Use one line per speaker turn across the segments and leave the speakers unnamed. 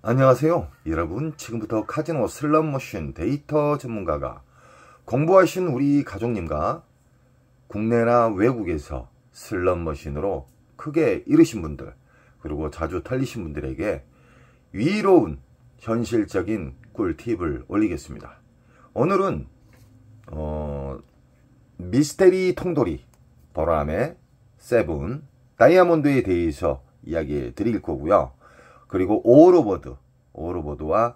안녕하세요. 여러분, 지금부터 카지노 슬롯머신 데이터 전문가가 공부하신 우리 가족님과 국내나 외국에서 슬롯머신으로 크게 잃으신 분들, 그리고 자주 털리신 분들에게 위로운 현실적인 꿀팁을 올리겠습니다. 오늘은 미스테리 통돌이 보람의 세븐 다이아몬드에 대해서 이야기 드릴 거고요. 그리고 오로보드와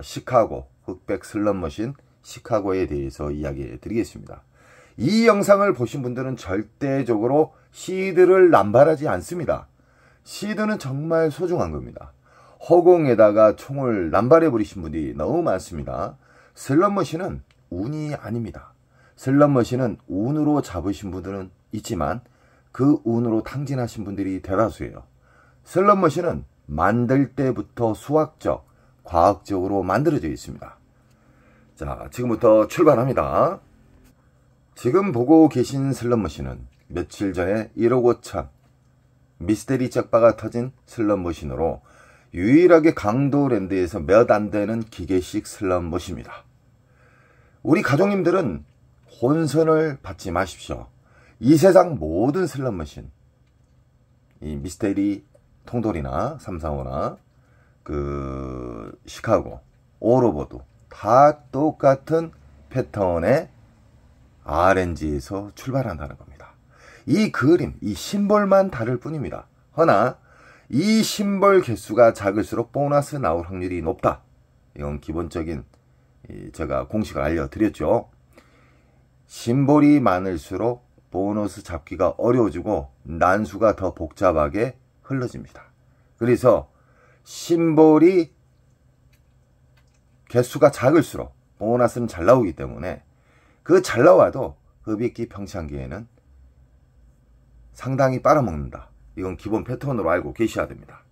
시카고 흑백 슬롯머신 시카고에 대해서 이야기 드리겠습니다. 이 영상을 보신 분들은 절대적으로 시드를 남발하지 않습니다. 시드는 정말 소중한 겁니다. 허공에다가 총을 남발해 버리신 분들이 너무 많습니다. 슬롯머신은 운이 아닙니다. 슬롯머신은 운으로 잡으신 분들은 있지만 그 운으로 탕진하신 분들이 대다수예요. 슬롯머신은 만들 때부터 수학적, 과학적으로 만들어져 있습니다. 자, 지금부터 출발합니다. 지금 보고 계신 슬롯머신은 며칠 전에 1억 5천 미스테리 짝바가 터진 슬롯머신으로 유일하게 강도랜드에서 몇 안 되는 기계식 슬롯머신입니다. 우리 가족님들은 혼선을 받지 마십시오. 이 세상 모든 슬롯머신, 이 미스테리 통돌이나 345나 시카고, 오로보드 다 똑같은 패턴의 RNG에서 출발한다는 겁니다. 이 그림, 이 심볼만 다를 뿐입니다. 허나 이 심볼 개수가 작을수록 보너스 나올 확률이 높다. 이건 기본적인 제가 공식을 알려드렸죠. 심볼이 많을수록 보너스 잡기가 어려워지고 난수가 더 복잡하게 흘러집니다. 그래서 심볼이 개수가 작을수록 보너스는 잘 나오기 때문에 그 잘 나와도 흡입기 평창기에는 상당히 빨아먹는다. 이건 기본 패턴으로 알고 계셔야 됩니다.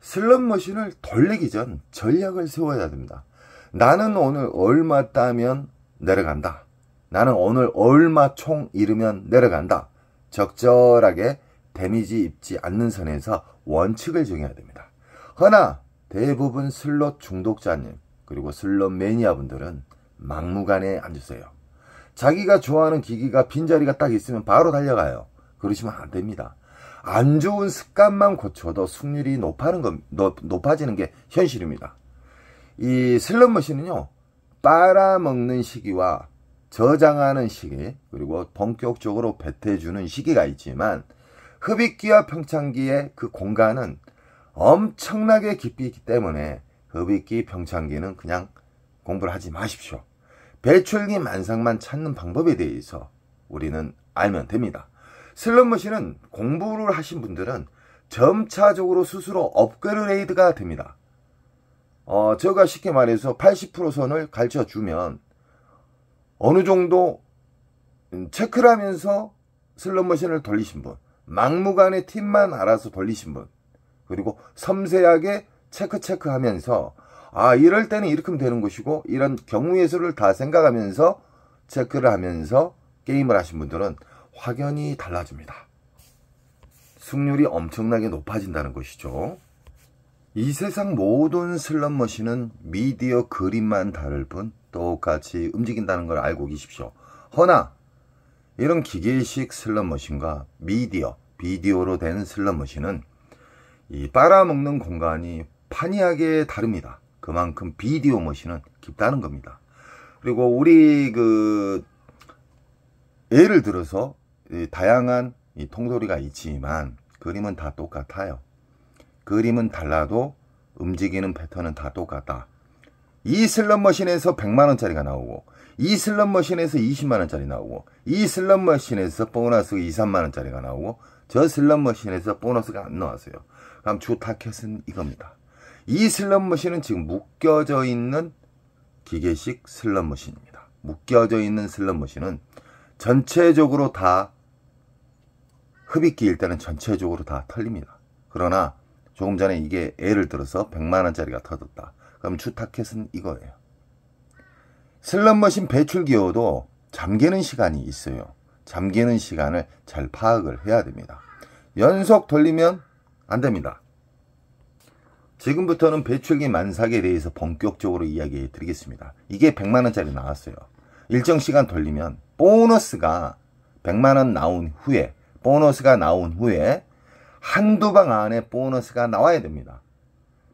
슬롯머신을 돌리기 전 전략을 세워야 됩니다. 나는 오늘 얼마 따면 내려간다. 나는 오늘 얼마 총 잃으면 내려간다. 적절하게 데미지 입지 않는 선에서 원칙을 정해야 됩니다. 허나 대부분 슬롯 중독자님 그리고 슬롯 매니아 분들은 막무가내에 앉으세요. 자기가 좋아하는 기기가 빈자리가 딱 있으면 바로 달려가요. 그러시면 안 됩니다. 안 좋은 습관만 고쳐도 승률이 높아지는 게 현실입니다. 이 슬롯머신은요, 빨아먹는 시기와 저장하는 시기, 그리고 본격적으로 배태주는 시기가 있지만 흡입기와 평창기의 그 공간은 엄청나게 깊이 있기 때문에 흡입기, 평창기는 그냥 공부를 하지 마십시오. 배출기 만상만 찾는 방법에 대해서 우리는 알면 됩니다. 슬롯머신은 공부를 하신 분들은 점차적으로 스스로 업그레이드가 됩니다. 제가 쉽게 말해서 80% 선을 가르쳐주면 어느 정도 체크를 하면서 슬롯머신을 돌리신 분, 막무가내 팁만 알아서 돌리신 분, 그리고 섬세하게 체크하면서 이럴 때는 이렇게 하면 되는 것이고 이런 경우의 수를 다 생각하면서 체크를 하면서 게임을 하신 분들은 확연히 달라집니다. 승률이 엄청나게 높아진다는 것이죠. 이 세상 모든 슬롯머신은 미디어 그림만 다를 뿐 똑같이 움직인다는 걸 알고 계십시오. 허나 이런 기계식 슬롯머신과 비디오로 된 슬롯머신은 이 빨아먹는 공간이 판이하게 다릅니다. 그만큼 비디오 머신은 깊다는 겁니다. 그리고 우리 예를 들어서 다양한 통돌이가 있지만 그림은 다 똑같아요. 그림은 달라도 움직이는 패턴은 다 똑같다. 이 슬롯머신에서 100만원짜리가 나오고 이 슬롯머신에서 20만원짜리 나오고 이 슬롯머신에서 보너스가 2, 3만원짜리가 나오고 저 슬롯머신에서 보너스가 안 나왔어요. 그럼 주 타켓은 이겁니다. 이 슬롯머신은 지금 묶여져 있는 기계식 슬롯머신입니다. 묶여져 있는 슬롯머신은 전체적으로 다 흡입기일 때는 전체적으로 다 털립니다. 그러나 조금 전에 이게 예를 들어서 100만원짜리가 터졌다. 그럼 주 타켓은 이거예요. 슬롯머신 배출기여도 잠기는 시간이 있어요. 잠기는 시간을 잘 파악을 해야 됩니다. 연속 돌리면 안 됩니다. 지금부터는 배출기 만삭에 대해서 본격적으로 이야기해 드리겠습니다. 이게 100만원짜리 나왔어요. 일정 시간 돌리면 보너스가 100만원 나온 후에, 보너스가 나온 후에 한두 방 안에 보너스가 나와야 됩니다.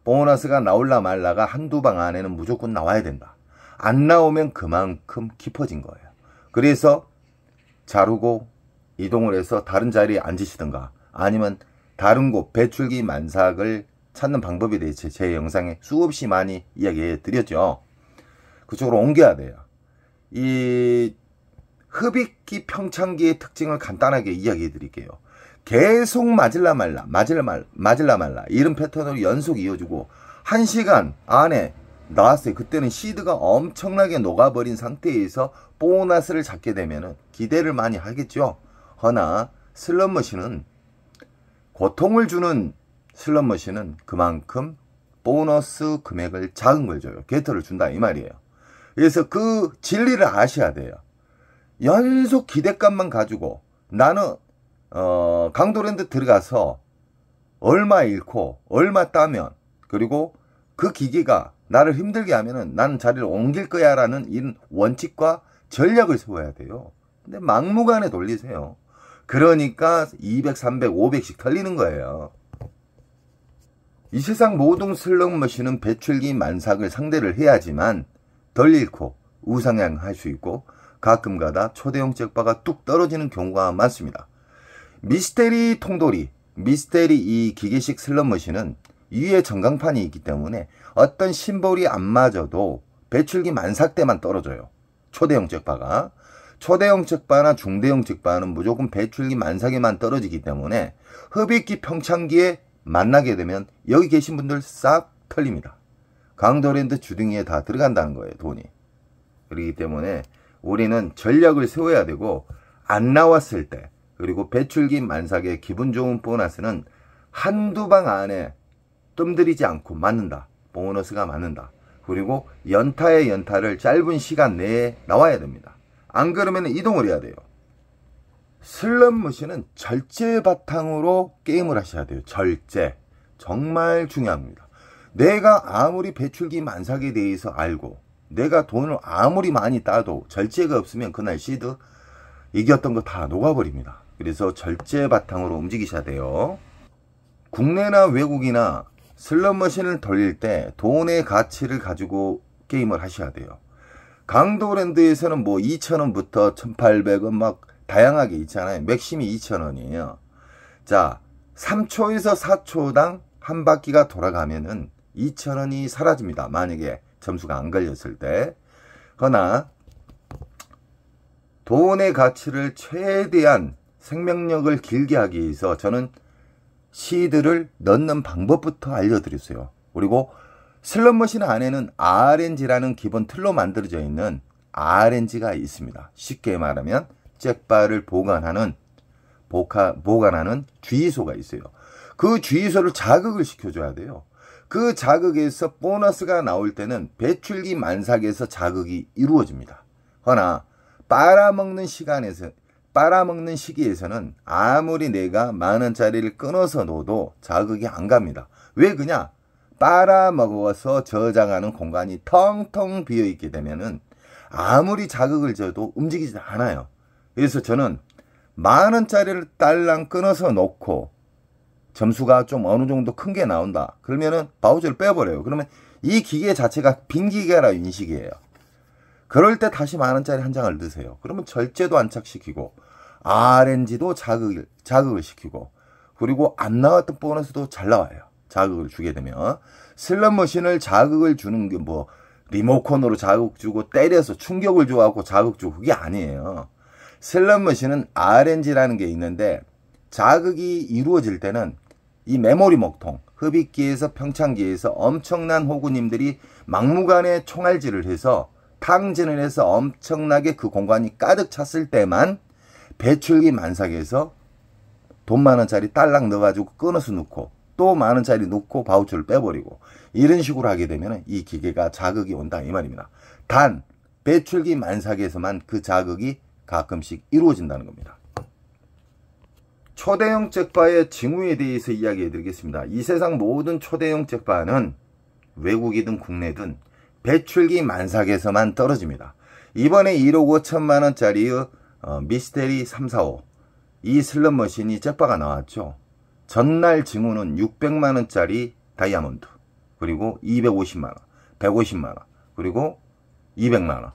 보너스가 나올라 말라가 한두 방 안에는 무조건 나와야 된다. 안 나오면 그만큼 깊어진 거예요. 그래서 자르고 이동을 해서 다른 자리에 앉으시든가 아니면 다른 곳 배출기 만삭을 찾는 방법에 대해서 제 영상에 수없이 많이 이야기해 드렸죠. 그쪽으로 옮겨야 돼요. 이 흡입기 평창기의 특징을 간단하게 이야기해 드릴게요. 계속 맞을라 말라 이런 패턴으로 연속 이어주고 1시간 안에 나왔어요. 그때는 시드가 엄청나게 녹아버린 상태에서 보너스를 잡게 되면 기대를 많이 하겠죠. 허나 슬롯머신은 고통을 주는 슬롯머신은 그만큼 보너스 금액을 작은 걸 줘요. 게터를 준다 이 말이에요. 그래서 그 진리를 아셔야 돼요. 연속 기대감만 가지고 나는 강도랜드 들어가서 얼마 잃고 얼마 따면 그리고 그 기계가 나를 힘들게 하면은 나는 자리를 옮길 거야 라는 이런 원칙과 전략을 세워야 돼요. 근데 막무가내 돌리세요. 그러니까 200, 300, 500씩 털리는 거예요. 이 세상 모든 슬롯머신은 배출기 만삭을 상대를 해야지만 덜 잃고 우상향할 수 있고 가끔가다 초대형 잭바가 뚝 떨어지는 경우가 많습니다. 미스테리 통돌이, 미스테리 이 기계식 슬롯머신은 위에 전광판이 있기 때문에 어떤 심볼이 안 맞아도 배출기 만삭 때만 떨어져요. 초대형 잭바가. 초대형 잭바나 중대형 잭바는 무조건 배출기 만삭에만 떨어지기 때문에 흡입기 평창기에 만나게 되면 여기 계신 분들 싹 털립니다. 강도랜드 주둥이에 다 들어간다는 거예요, 돈이. 그렇기 때문에 우리는 전략을 세워야 되고 안 나왔을 때 그리고 배출기 만삭의 기분 좋은 보너스는 한두 방 안에 뜸들이지 않고 맞는다. 보너스가 맞는다. 그리고 연타의 연타를 짧은 시간 내에 나와야 됩니다. 안 그러면 이동을 해야 돼요. 슬롯머신은 절제 바탕으로 게임을 하셔야 돼요. 절제. 정말 중요합니다. 내가 아무리 배출기 만삭에 대해서 알고 내가 돈을 아무리 많이 따도 절제가 없으면 그날 시드 이겼던 거 다 녹아버립니다. 그래서 절제 바탕으로 움직이셔야 돼요. 국내나 외국이나 슬롯머신을 돌릴 때 돈의 가치를 가지고 게임을 하셔야 돼요. 강도랜드에서는 뭐 2,000원부터 1,800원 막 다양하게 있잖아요. 맥심이 2,000원이에요. 자, 3초에서 4초당 한 바퀴가 돌아가면은 2,000원이 사라집니다. 만약에 점수가 안 걸렸을 때. 그러나 돈의 가치를 최대한 생명력을 길게 하기 위해서 저는 시드를 넣는 방법부터 알려드렸어요. 그리고 슬롯머신 안에는 RNG라는 기본 틀로 만들어져 있는 RNG가 있습니다. 쉽게 말하면 잭바를 보관하는 주의소가 있어요. 그 주의소를 자극을 시켜줘야 돼요. 그 자극에서 보너스가 나올 때는 배출기 만삭에서 자극이 이루어집니다. 그러나 빨아먹는 시기에서는 아무리 내가 10,000원짜리를 끊어서 넣어도 자극이 안 갑니다. 왜 그냐? 빨아먹어서 저장하는 공간이 텅텅 비어있게 되면은 아무리 자극을 줘도 움직이지 않아요. 그래서 저는 10,000원짜리를 딸랑 끊어서 놓고 점수가 좀 어느 정도 큰 게 나온다. 그러면은 바우처를 빼버려요. 그러면 이 기계 자체가 빈 기계라 인식이에요. 그럴 때 다시 10,000원짜리 한 장을 넣으세요. 그러면 절제도 안착시키고 RNG도 자극을 시키고 그리고 안 나왔던 보너스도 잘 나와요. 자극을 주게 되면. 슬롯머신을 자극을 주는 게 뭐 리모컨으로 자극 주고 때려서 충격을 줘갖고 자극 주고 그게 아니에요. 슬롯머신은 RNG라는 게 있는데 자극이 이루어질 때는 이 메모리 먹통, 흡입기에서 평창기에서 엄청난 호구님들이 막무가내 총알질을 해서 탕진을 해서 엄청나게 그 공간이 가득 찼을 때만 배출기 만삭에서 돈 10,000원짜리 딸랑 넣어가지고 끊어서 넣고 또 10,000원짜리 넣고 바우처를 빼버리고 이런 식으로 하게 되면 이 기계가 자극이 온다 이 말입니다. 단 배출기 만삭에서만 그 자극이 가끔씩 이루어진다는 겁니다. 초대형 잭바의 징후에 대해서 이야기해 드리겠습니다. 이 세상 모든 초대형 잭바는 외국이든 국내든 배출기 만삭에서만 떨어집니다. 이번에 1억 5천만원짜리의 미스테리 345 이 슬롯머신이 잭바가 나왔죠. 전날 징후는 600만원짜리 다이아몬드, 그리고 250만원, 150만원, 그리고 200만원.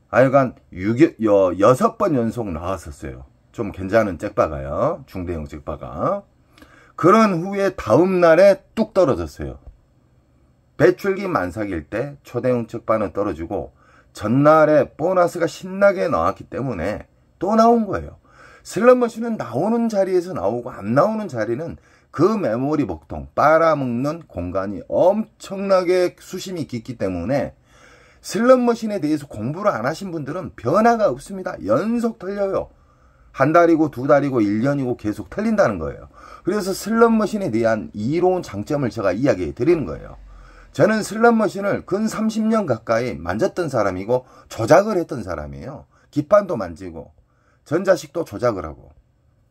하여간 6번 연속 나왔었어요. 좀 괜찮은 잭바가요. 중대형 잭바가. 그런 후에 다음날에 뚝 떨어졌어요. 배출기 만삭일 때 초대형 잭바는 떨어지고 전날에 보너스가 신나게 나왔기 때문에 또 나온 거예요. 슬롯머신은 나오는 자리에서 나오고 안 나오는 자리는 그 메모리 복통, 빨아먹는 공간이 엄청나게 수심이 깊기 때문에 슬롯머신에 대해서 공부를 안 하신 분들은 변화가 없습니다. 연속 틀려요. 한 달이고 두 달이고 1년이고 계속 틀린다는 거예요. 그래서 슬롯머신에 대한 이로운 장점을 제가 이야기해 드리는 거예요. 저는 슬롯머신을 근 30년 가까이 만졌던 사람이고 조작을 했던 사람이에요. 기판도 만지고 전자식도 조작을 하고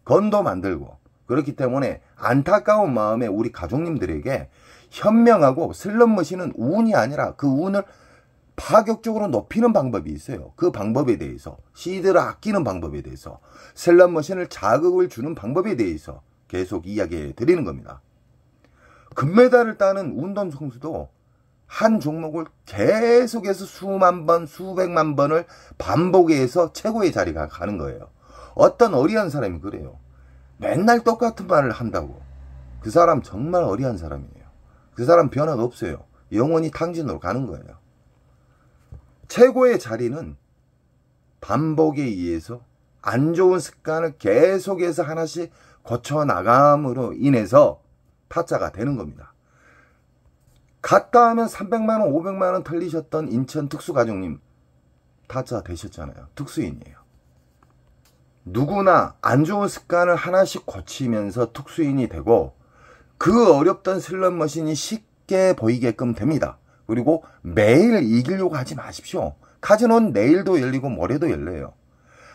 건도 만들고 그렇기 때문에 안타까운 마음에 우리 가족님들에게 현명하고 슬롯머신은 운이 아니라 그 운을 파격적으로 높이는 방법이 있어요. 그 방법에 대해서, 시드를 아끼는 방법에 대해서, 슬롯머신을 자극을 주는 방법에 대해서 계속 이야기해 드리는 겁니다. 금메달을 따는 운동 선수도 한 종목을 계속해서 수만 번, 수백만 번을 반복해서 최고의 자리가 가는 거예요. 어떤 어리한 사람이 그래요. 맨날 똑같은 말을 한다고. 그 사람 정말 어리한 사람이에요. 그 사람 변화가 없어요. 영원히 탕진으로 가는 거예요. 최고의 자리는 반복에 의해서 안 좋은 습관을 계속해서 하나씩 고쳐나감으로 인해서 타짜가 되는 겁니다. 갔다 하면 300만원, 500만원 털리셨던 인천 특수가족님 타짜 되셨잖아요. 특수인이에요. 누구나 안 좋은 습관을 하나씩 고치면서 특수인이 되고 그 어렵던 슬롯머신이 쉽게 보이게끔 됩니다. 그리고 매일 이기려고 하지 마십시오. 카지노는 내일도 열리고 모레도 열려요.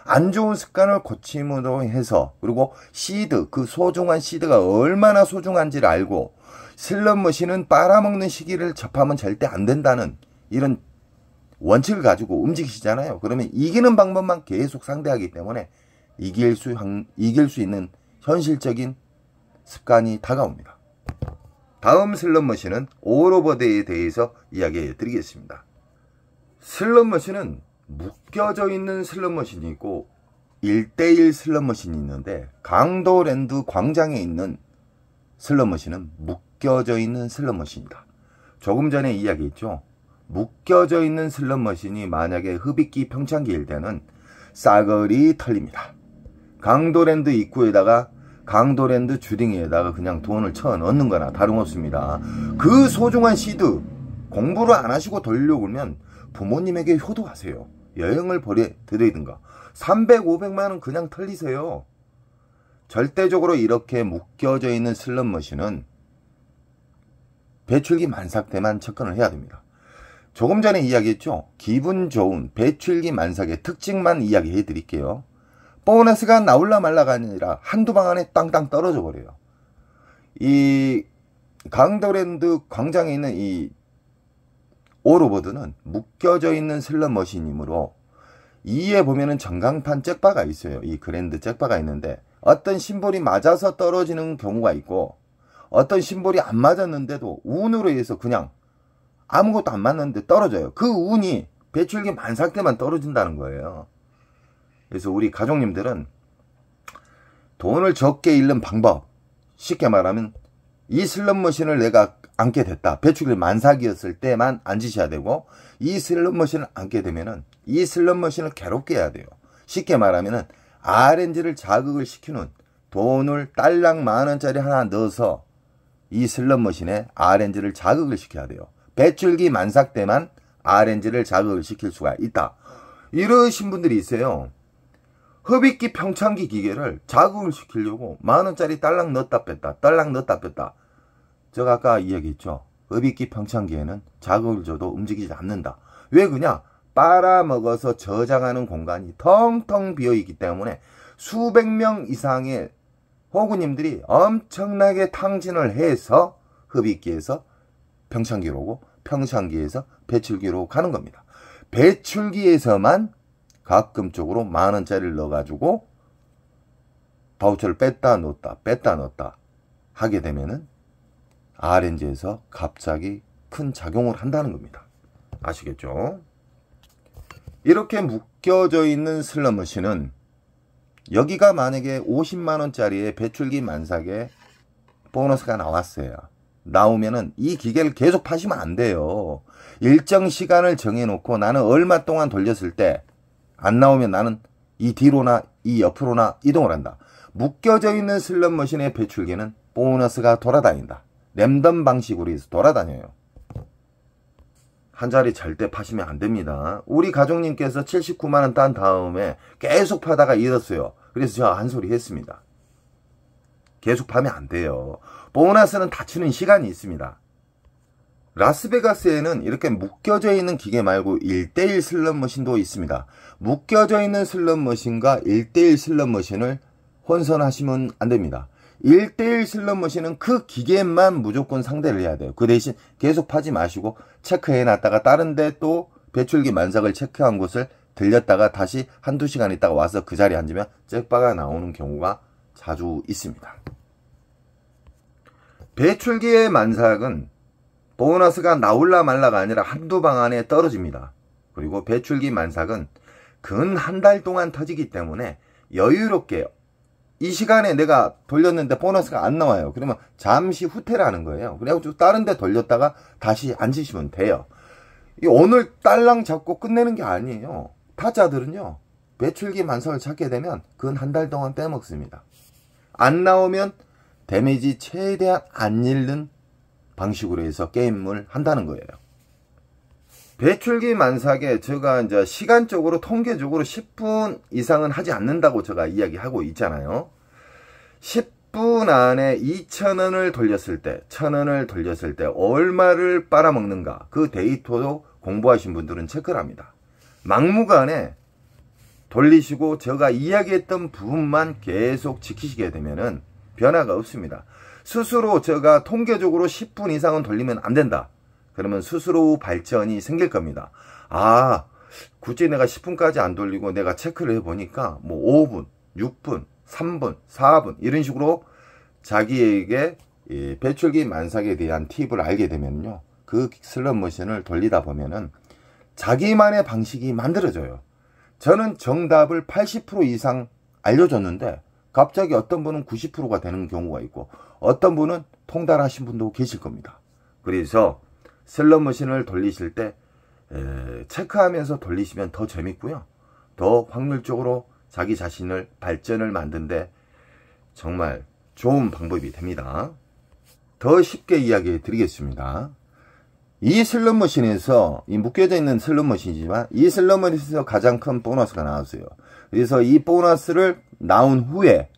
안 좋은 습관을 고침으로 해서 그리고 시드, 그 소중한 시드가 얼마나 소중한지를 알고 슬롯머신은 빨아먹는 시기를 접하면 절대 안 된다는 이런 원칙을 가지고 움직이시잖아요. 그러면 이기는 방법만 계속 상대하기 때문에 이길 수 있는 현실적인 습관이 다가옵니다. 다음 슬롯머신은 올오버데이에 대해서 이야기해 드리겠습니다. 슬롯머신은 묶여져 있는 슬롯머신이 있고 1대1 슬롯머신이 있는데 강도랜드 광장에 있는 슬롯머신은 묶여져 있는 슬롯머신이다. 조금 전에 이야기했죠. 묶여져 있는 슬롯머신이 만약에 흡입기 평창기일 때는 싸그리 털립니다. 강도랜드 입구에다가 강도랜드 주딩에다가 그냥 돈을 쳐 넣는 거나 다름없습니다. 그 소중한 시드 공부를 안 하시고 돌려오면 부모님에게 효도하세요. 여행을 보내드리든가 300, 500만원 그냥 털리세요. 절대적으로 이렇게 묶여져 있는 슬롯머신은 배출기 만삭 때만 접근을 해야 됩니다. 조금 전에 이야기했죠. 기분 좋은 배출기 만삭의 특징만 이야기해 드릴게요. 보너스가 나올라 말라가 아니라 한두 방 안에 땅땅 떨어져 버려요. 이 강도랜드 광장에 있는 이 올오버드는 묶여져 있는 슬롯머신이므로 이에 보면은 전광판 잭바가 있어요. 이 그랜드 잭바가 있는데 어떤 심볼이 맞아서 떨어지는 경우가 있고 어떤 심볼이 안 맞았는데도 운으로 해서 그냥 아무것도 안 맞는데 떨어져요. 그 운이 배출기 만삭 때만 떨어진다는 거예요. 그래서 우리 가족님들은 돈을 적게 잃는 방법, 쉽게 말하면 이 슬롯머신을 내가 앉게 됐다. 배출기 만삭이었을 때만 앉으셔야 되고 이 슬롯머신을 앉게 되면은 이 슬롯머신을 괴롭게 해야 돼요. 쉽게 말하면은 RNG를 자극을 시키는 돈을 딸랑 만원짜리 하나 넣어서 이 슬롯머신에 RNG를 자극을 시켜야 돼요. 배출기 만삭 때만 RNG를 자극을 시킬 수가 있다. 이러신 분들이 있어요. 흡입기 평창기 기계를 자극을 시키려고 만원짜리 딸랑 넣었다 뺐다 딸랑 넣었다 뺐다. 제가 아까 이야기했죠. 흡입기 평창기에는 자극을 줘도 움직이지 않는다. 왜 그냐? 빨아먹어서 저장하는 공간이 텅텅 비어있기 때문에 수백 명 이상의 호구님들이 엄청나게 탕진을 해서 흡입기에서 평창기로 오고 평창기에서 배출기로 가는 겁니다. 배출기에서만 가끔적으로 10,000원짜리를 넣어가지고 바우처를 뺐다 넣었다 하게 되면은 RNG에서 갑자기 큰 작용을 한다는 겁니다. 아시겠죠? 이렇게 묶여져 있는 슬롯머신은 여기가 만약에 50만원짜리의 배출기 만삭에 보너스가 나왔어요. 나오면은 이 기계를 계속 파시면 안 돼요. 일정 시간을 정해놓고 나는 얼마 동안 돌렸을 때 안 나오면 나는 이 뒤로나 이 옆으로나 이동을 한다. 묶여져 있는 슬롯머신의 배출기는 보너스가 돌아다닌다. 랜덤 방식으로 해서 돌아다녀요. 한 자리 절대 파시면 안 됩니다. 우리 가족님께서 79만원 딴 다음에 계속 파다가 잃었어요. 그래서 제가 한 소리 했습니다. 계속 파면 안 돼요. 보너스는 닫히는 시간이 있습니다. 라스베가스에는 이렇게 묶여져 있는 기계 말고 1:1 슬롯머신도 있습니다. 묶여져 있는 슬롯머신과 1:1 슬롯머신을 혼선하시면 안 됩니다. 1:1 슬롯머신은 그 기계만 무조건 상대를 해야 돼요. 그 대신 계속 파지 마시고 체크해 놨다가 다른 데 또 배출기 만삭을 체크한 곳을 들렸다가 다시 한두 시간 있다가 와서 그 자리에 앉으면 잭바가 나오는 경우가 자주 있습니다. 배출기의 만삭은 보너스가 나올라 말라가 아니라 한두 방 안에 떨어집니다. 그리고 배출기 만삭은 근 한 달 동안 터지기 때문에 여유롭게 이 시간에 내가 돌렸는데 보너스가 안 나와요. 그러면 잠시 후퇴를 하는 거예요. 그래가지고 다른 데 돌렸다가 다시 앉으시면 돼요. 오늘 딸랑 잡고 끝내는 게 아니에요. 타짜들은요, 배출기 만삭을 찾게 되면 근 한 달 동안 빼먹습니다. 안 나오면 데미지 최대한 안 잃는 방식으로 해서 게임을 한다는 거예요. 배출기 만삭에 제가 이제 시간적으로 통계적으로 10분 이상은 하지 않는다고 제가 이야기하고 있잖아요. 10분 안에 2,000원을 돌렸을 때, 1,000원을 돌렸을 때 얼마를 빨아먹는가, 그 데이터도 공부하신 분들은 체크를 합니다. 막무가내 돌리시고 제가 이야기했던 부분만 계속 지키시게 되면은 변화가 없습니다. 스스로 제가 통계적으로 10분 이상은 돌리면 안 된다. 그러면 스스로 발전이 생길 겁니다. 아, 굳이 내가 10분까지 안 돌리고 내가 체크를 해보니까 뭐 5분, 6분, 3분, 4분 이런 식으로 자기에게 배출기 만삭에 대한 팁을 알게 되면요, 그 슬롯머신을 돌리다 보면은 자기만의 방식이 만들어져요. 저는 정답을 80% 이상 알려줬는데 갑자기 어떤 분은 90%가 되는 경우가 있고 어떤 분은 통달하신 분도 계실 겁니다. 그래서 슬롯머신을 돌리실 때 체크하면서 돌리시면 더 재밌고요, 더 확률적으로 자기 자신을 발전을 만드는데 정말 좋은 방법이 됩니다. 더 쉽게 이야기해 드리겠습니다. 이 슬롯머신에서, 이 묶여져 있는 슬롯머신이지만 이 슬롯머신에서 가장 큰 보너스가 나왔어요. 그래서 이 보너스를 나온 후에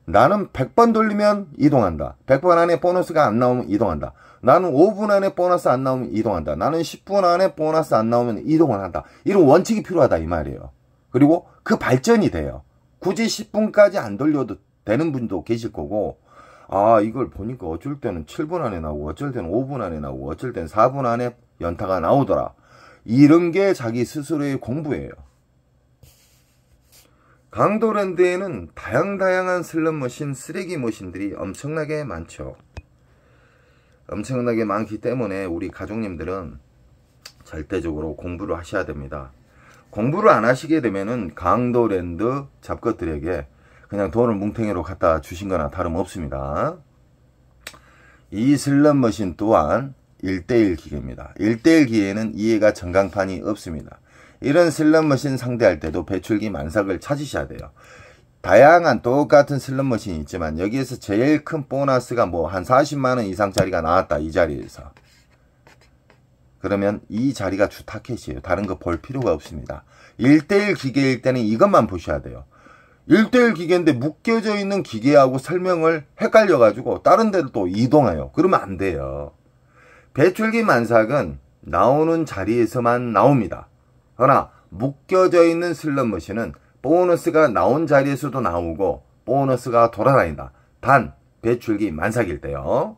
나는 100번 돌리면 이동한다. 100번 안에 보너스가 안 나오면 이동한다. 나는 5분 안에 보너스 안 나오면 이동한다. 나는 10분 안에 보너스 안 나오면 이동을 한다. 이런 원칙이 필요하다 이 말이에요. 그리고 그 발전이 돼요. 굳이 10분까지 안 돌려도 되는 분도 계실 거고, 아, 이걸 보니까 어쩔 때는 7분 안에 나오고 어쩔 때는 5분 안에 나오고 어쩔 때는 4분 안에 연타가 나오더라. 이런 게 자기 스스로의 공부예요. 강도랜드에는 다양한 슬롯머신, 쓰레기 머신들이 엄청나게 많죠. 엄청나게 많기 때문에 우리 가족님들은 절대적으로 공부를 하셔야 됩니다. 공부를 안 하시게 되면은 강도랜드 잡것들에게 그냥 돈을 뭉탱이로 갖다 주신 거나 다름없습니다. 이 슬롯머신 또한 1:1 기계입니다. 1:1 기계에는 이해가 전광판이 없습니다. 이런 슬롯머신 상대할 때도 배출기 만삭을 찾으셔야 돼요. 다양한 똑같은 슬롯머신이 있지만 여기에서 제일 큰 보너스가 뭐 한 40만원 이상짜리가 나왔다, 이 자리에서. 그러면 이 자리가 주 타켓이에요. 다른 거 볼 필요가 없습니다. 1:1 기계일 때는 이것만 보셔야 돼요. 1:1 기계인데 묶여져 있는 기계하고 설명을 헷갈려가지고 다른 데로 또 이동해요. 그러면 안 돼요. 배출기 만삭은 나오는 자리에서만 나옵니다. 그러나 묶여져 있는 슬롯머신은 보너스가 나온 자리에서도 나오고 보너스가 돌아다닌다. 단 배출기 만삭일 때요.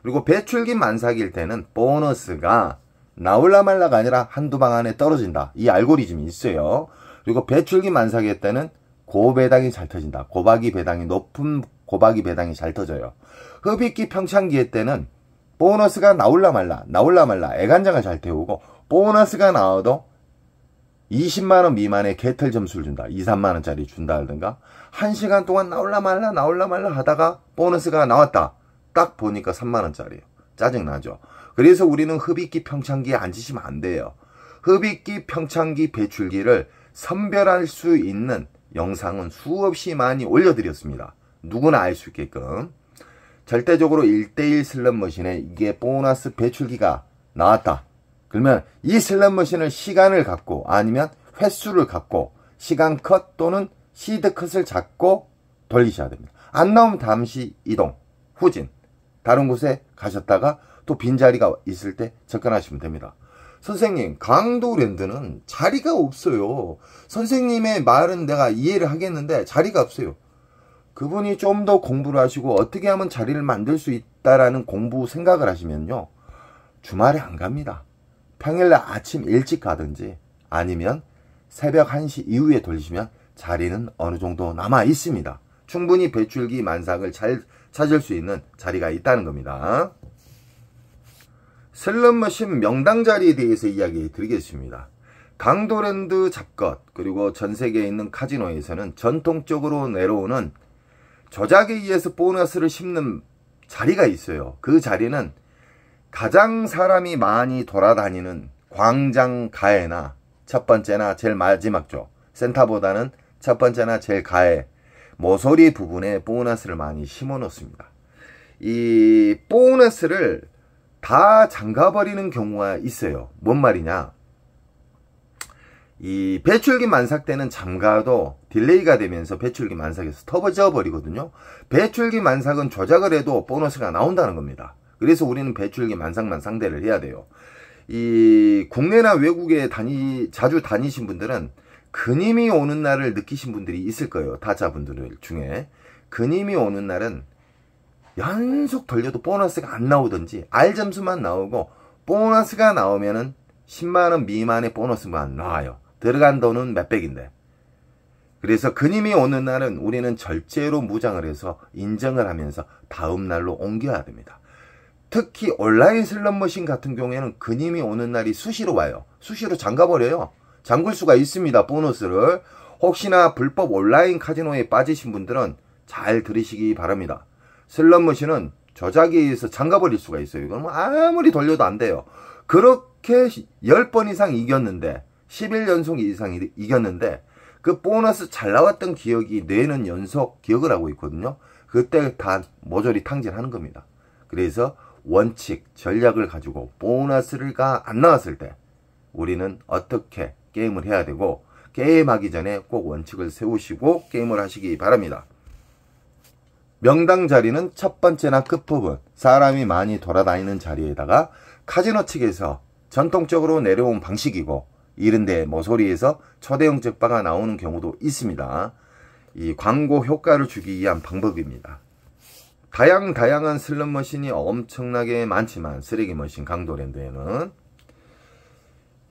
그리고 배출기 만삭일 때는 보너스가 나올라 말라가 아니라 한두 방 안에 떨어진다. 이 알고리즘이 있어요. 그리고 배출기 만삭일 때는 고배당이 잘 터진다. 고박이 배당이 높은 고박이 배당이 잘 터져요. 흡입기 평창기일 때는 보너스가 나올라 말라 애간장을 잘 태우고 보너스가 나와도 20만원 미만의 개털 점수를 준다. 2, 3만원짜리 준다든가 1시간 동안 나올라 말라 하다가 보너스가 나왔다. 딱 보니까 3만원짜리예요. 짜증나죠. 그래서 우리는 흡입기 평창기에 앉으시면 안 돼요. 흡입기 평창기 배출기를 선별할 수 있는 영상은 수없이 많이 올려드렸습니다. 누구나 알 수 있게끔. 절대적으로 1대1 슬롯머신에 이게 보너스 배출기가 나왔다. 그러면 이 슬롯머신을 시간을 갖고 아니면 횟수를 갖고 시간 컷 또는 시드 컷을 잡고 돌리셔야 됩니다. 안 나오면 잠시 이동, 후진, 다른 곳에 가셨다가 또 빈자리가 있을 때 접근하시면 됩니다. 선생님, 강도랜드는 자리가 없어요. 선생님의 말은 내가 이해를 하겠는데 자리가 없어요. 그분이 좀 더 공부를 하시고 어떻게 하면 자리를 만들 수 있다라는 공부 생각을 하시면요. 주말에 안 갑니다. 평일날 아침 일찍 가든지 아니면 새벽 1시 이후에 돌리시면 자리는 어느 정도 남아 있습니다. 충분히 배출기 만삭을 잘 찾을 수 있는 자리가 있다는 겁니다. 슬롯머신 명당 자리에 대해서 이야기 드리겠습니다. 강도랜드 잡것 그리고 전세계에 있는 카지노에서는 전통적으로 내려오는 조작에 의해서 보너스를 씹는 자리가 있어요. 그 자리는 가장 사람이 많이 돌아다니는 광장 가해나 첫 번째나 제일 마지막죠. 센터보다는 첫 번째나 제일 가해 모서리 부분에 보너스를 많이 심어 놓습니다. 이 보너스를 다 잠가버리는 경우가 있어요. 뭔 말이냐? 이 배출기 만삭 때는 잠가도 딜레이가 되면서 배출기 만삭에서 터져 버리거든요. 배출기 만삭은 조작을 해도 보너스가 나온다는 겁니다. 그래서 우리는 배출기 만삭만 상대를 해야 돼요. 이 국내나 외국에 자주 다니신 분들은 근임이 오는 날을 느끼신 분들이 있을 거예요. 타자분들 중에. 근임이 오는 날은 연속 돌려도 보너스가 안 나오든지 R점수만 나오고 보너스가 나오면은 10만원 미만의 보너스만 나와요. 들어간 돈은 몇백인데. 그래서 근임이 오는 날은 우리는 절제로 무장을 해서 인정을 하면서 다음 날로 옮겨야 됩니다. 특히 온라인 슬롯머신 같은 경우에는 근임이 오는 날이 수시로 와요. 수시로 잠가버려요. 잠글 수가 있습니다. 보너스를. 혹시나 불법 온라인 카지노에 빠지신 분들은 잘 들으시기 바랍니다. 슬롯머신은 조작에 의해서 잠가버릴 수가 있어요. 이건 아무리 돌려도 안 돼요. 그렇게 10번 이상 이겼는데 11연속 이상 이겼는데 그 보너스 잘 나왔던 기억이 뇌는 연속 기억을 하고 있거든요. 그때 다 모조리 탕진하는 겁니다. 그래서 원칙, 전략을 가지고 보너스가 안 나왔을 때 우리는 어떻게 게임을 해야 되고 게임하기 전에 꼭 원칙을 세우시고 게임을 하시기 바랍니다. 명당 자리는 첫 번째나 끝부분 사람이 많이 돌아다니는 자리에다가 카지노 측에서 전통적으로 내려온 방식이고 이른데 모서리에서 초대형 적바가 나오는 경우도 있습니다. 이 광고 효과를 주기 위한 방법입니다. 다양한 슬롯머신이 엄청나게 많지만 쓰레기머신 강도랜드에는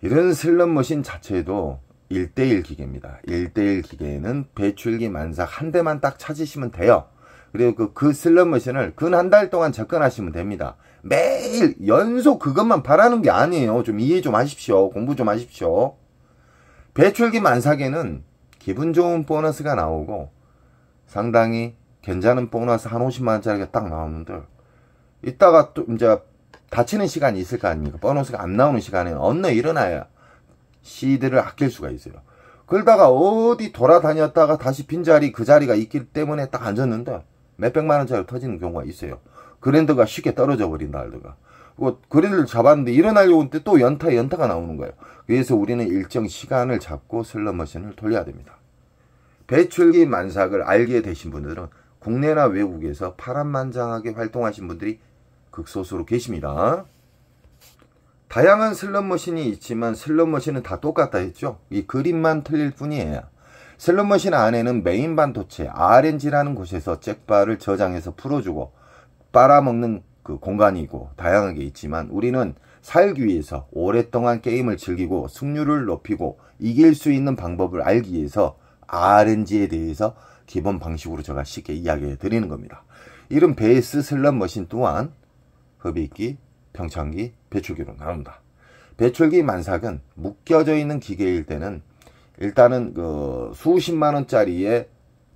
이런 슬롯머신 자체도 1대1 기계입니다. 1대1 기계에는 배출기 만삭 한 대만 딱 찾으시면 돼요. 그리고 그 슬롯머신을 근 한 달 동안 접근하시면 됩니다. 매일 연속 그것만 바라는 게 아니에요. 좀 이해 좀 하십시오. 공부 좀 하십시오. 배출기 만삭에는 기분 좋은 보너스가 나오고 상당히 괜찮은 보너스 한 50만원짜리가 딱 나오는데 이따가 또 이제 다치는 시간이 있을 거 아닙니까? 보너스가 안 나오는 시간에는 언제 일어나야 시드를 아낄 수가 있어요. 그러다가 어디 돌아다녔다가 다시 빈자리 그 자리가 있기 때문에 딱 앉았는데 몇백만원짜리 터지는 경우가 있어요. 그랜드가 쉽게 떨어져 버린다 알드가. 그리고 그랜드를 잡았는데 일어나려고 할 때 또 연타가 나오는 거예요. 그래서 우리는 일정 시간을 잡고 슬롯머신을 돌려야 됩니다. 배출기 만삭을 알게 되신 분들은 국내나 외국에서 파란만장하게 활동하신 분들이 극소수로 계십니다. 다양한 슬롯머신이 있지만 슬롯머신은 다 똑같다 했죠. 이 그림만 틀릴 뿐이에요. 슬롯머신 안에는 메인 반도체 RNG라는 곳에서 잭바를 저장해서 풀어주고 빨아먹는 그 공간이고 다양하게 있지만, 우리는 살기 위해서 오랫동안 게임을 즐기고 승률을 높이고 이길 수 있는 방법을 알기 위해서 RNG에 대해서 기본 방식으로 제가 쉽게 이야기해 드리는 겁니다. 이런 베이스 슬롯머신 또한 흡입기, 평창기, 배출기로 나온다. 배출기 만삭은 묶여져 있는 기계일 때는 일단은 그 수십만원짜리의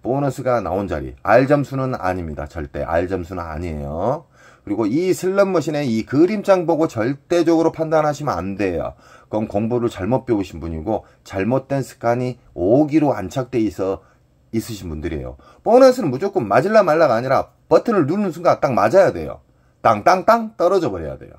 보너스가 나온 자리, R점수는 아닙니다. 절대 R점수는 아니에요. 그리고 이 슬롯머신의 이 그림장 보고 절대적으로 판단하시면 안 돼요. 그건 공부를 잘못 배우신 분이고 잘못된 습관이 오기로 안착돼 있으신 분들이에요. 보너스는 무조건 맞을라 말라가 아니라 버튼을 누르는 순간 딱 맞아야 돼요. 땅땅땅 떨어져 버려야 돼요.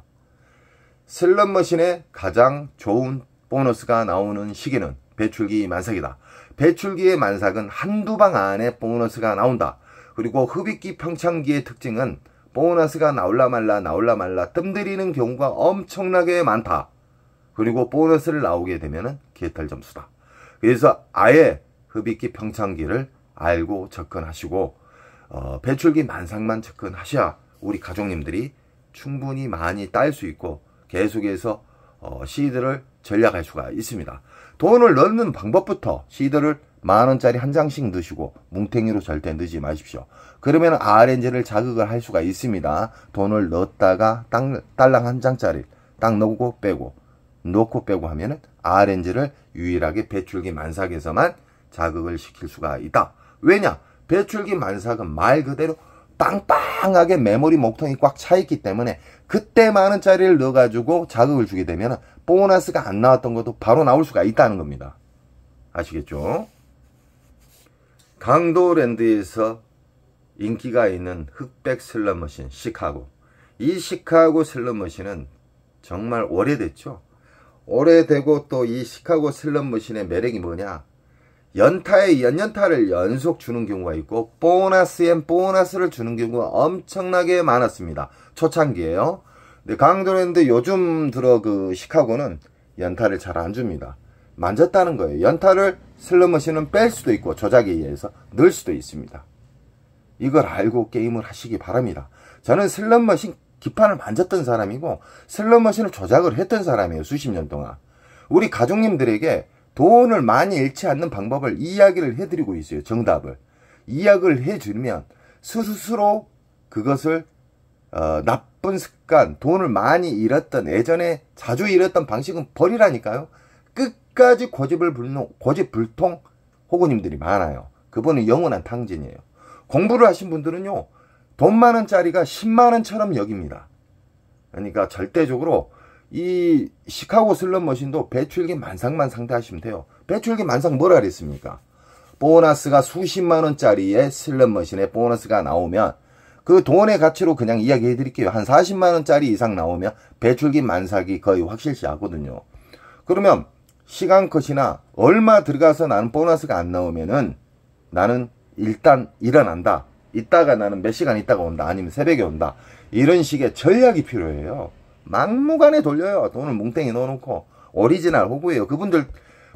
슬롯머신의 가장 좋은 보너스가 나오는 시기는 배출기 만삭이다. 배출기의 만삭은 한두 방 안에 보너스가 나온다. 그리고 흡입기 평창기의 특징은 보너스가 나올라 말라 뜸들이는 경우가 엄청나게 많다. 그리고 보너스를 나오게 되면은 개털 점수다. 그래서 아예 흡입기 평창기를 알고 접근하시고 배출기 만삭만 접근하셔야 우리 가족님들이 충분히 많이 딸 수 있고 계속해서 시드를 전략할 수가 있습니다. 돈을 넣는 방법부터 시드를 만원짜리 한 장씩 넣으시고 뭉탱이로 절대 넣지 마십시오. 그러면 RNG를 자극을 할 수가 있습니다. 돈을 넣었다가 딸랑 한 장짜리 딱 넣고 빼고 하면은 RNG를 유일하게 배출기 만삭에서만 자극을 시킬 수가 있다. 왜냐? 배출기 만삭은 말 그대로 빵빵하게 메모리 목통이 꽉 차있기 때문에 그때 만원짜리를 넣어가지고 자극을 주게 되면 보너스가 안 나왔던 것도 바로 나올 수가 있다는 겁니다. 아시겠죠? 강도랜드에서 인기가 있는 흑백 슬롯머신 시카고. 이 시카고 슬롯머신은 정말 오래됐죠. 오래되고 또 이 시카고 슬롯머신의 매력이 뭐냐? 연타에 연연타를 연속 주는 경우가 있고 보너스엔 보너스를 주는 경우가 엄청나게 많았습니다. 초창기에요. 근데 강도랜드 요즘 들어 그 시카고는 연타를 잘 안 줍니다. 만졌다는 거예요. 연타를 슬롯머신은 뺄 수도 있고 조작에 의해서 넣을 수도 있습니다. 이걸 알고 게임을 하시기 바랍니다. 저는 슬롯머신 기판을 만졌던 사람이고 슬롯머신을 조작을 했던 사람이에요. 수십 년 동안. 우리 가족님들에게 돈을 많이 잃지 않는 방법을 이야기를 해드리고 있어요. 정답을. 이야기를 해주면 스스로 그것을 나쁜 습관, 돈을 많이 잃었던 예전에 자주 잃었던 방식은 버리라니까요. 끝까지 고집불통 호구님들이 많아요. 그분은 영원한 탕진이에요. 공부를 하신 분들은요, 돈 많은짜리가 10만원처럼 여깁니다. 그러니까 절대적으로 이 시카고 슬롯머신도 배출기 만삭만 상대하시면 돼요. 배출기 만삭 뭐라 그랬습니까? 보너스가 수십만원짜리의 슬롯머신에 보너스가 나오면 그 돈의 가치로 그냥 이야기해 드릴게요. 한 40만원짜리 이상 나오면 배출기 만삭이 거의 확실시하거든요. 그러면 시간 컷이나 얼마 들어가서 나는 보너스가 안 나오면은 나는 일단 일어난다. 이따가 나는 몇 시간 있다가 온다. 아니면 새벽에 온다. 이런 식의 전략이 필요해요. 막무가내 돌려요. 돈을 뭉탱이 넣어놓고. 오리지널 호구예요. 그분들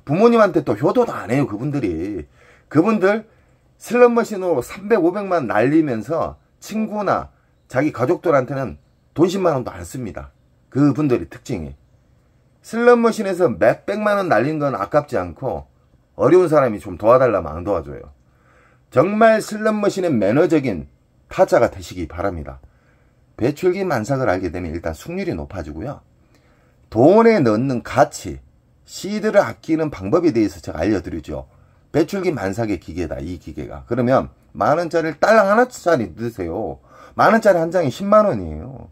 부모님한테 또 효도도 안 해요. 그분들 슬롯머신으로 300, 500만 날리면서 친구나 자기 가족들한테는 돈 10만원도 안 씁니다. 그분들의 특징이. 슬롯머신에서 몇백만원 날린 건 아깝지 않고 어려운 사람이 좀 도와달라면 안 도와줘요. 정말 슬롯머신의 매너적인 타자가 되시기 바랍니다. 배출기 만삭을 알게 되면 일단 승률이 높아지고요. 돈에 넣는 가치, 시드를 아끼는 방법에 대해서 제가 알려드리죠. 배출기 만삭의 기계다, 이 기계가. 그러면 만원짜리를 딸랑 하나짜리 넣으세요. 만원짜리 한 장이 10만원이에요.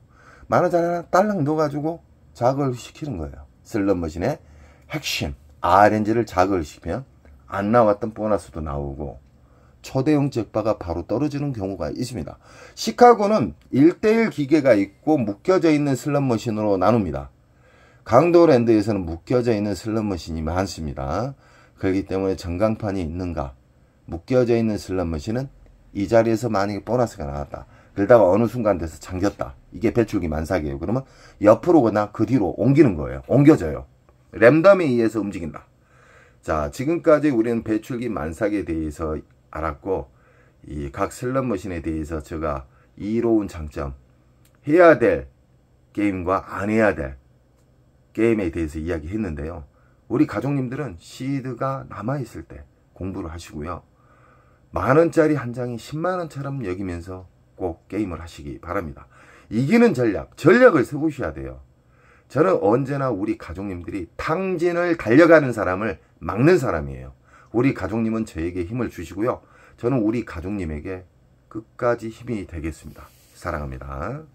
만원짜리 하나 딸랑 넣어가지고 자극을 시키는 거예요. 슬롯머신의 핵심, RNG를 자극을 시키면 안 나왔던 보너스도 나오고 초대형 잭바가 바로 떨어지는 경우가 있습니다. 시카고는 1:1 기계가 있고 묶여져 있는 슬롯머신으로 나눕니다. 강도랜드에서는 묶여져 있는 슬롯머신이 많습니다. 그렇기 때문에 전광판이 있는가, 묶여져 있는 슬롯머신은 이 자리에서 만약에 보너스가 나왔다. 그러다가 어느 순간 돼서 잠겼다. 이게 배출기 만삭이에요. 그러면 옆으로거나 그 뒤로 옮기는 거예요. 옮겨져요. 랜덤에 의해서 움직인다. 자, 지금까지 우리는 배출기 만삭에 대해서 알았고, 이 각 슬롯머신에 대해서 제가 이로운 장점, 해야 될 게임과 안 해야 될 게임에 대해서 이야기했는데요. 우리 가족님들은 시드가 남아있을 때 공부를 하시고요. 만원짜리 한 장이 10만원처럼 여기면서 꼭 게임을 하시기 바랍니다. 이기는 전략을 세우셔야 돼요. 저는 언제나 우리 가족님들이 탕진을 달려가는 사람을 막는 사람이에요. 우리 가족님은 저에게 힘을 주시고요. 저는 우리 가족님에게 끝까지 힘이 되겠습니다. 사랑합니다.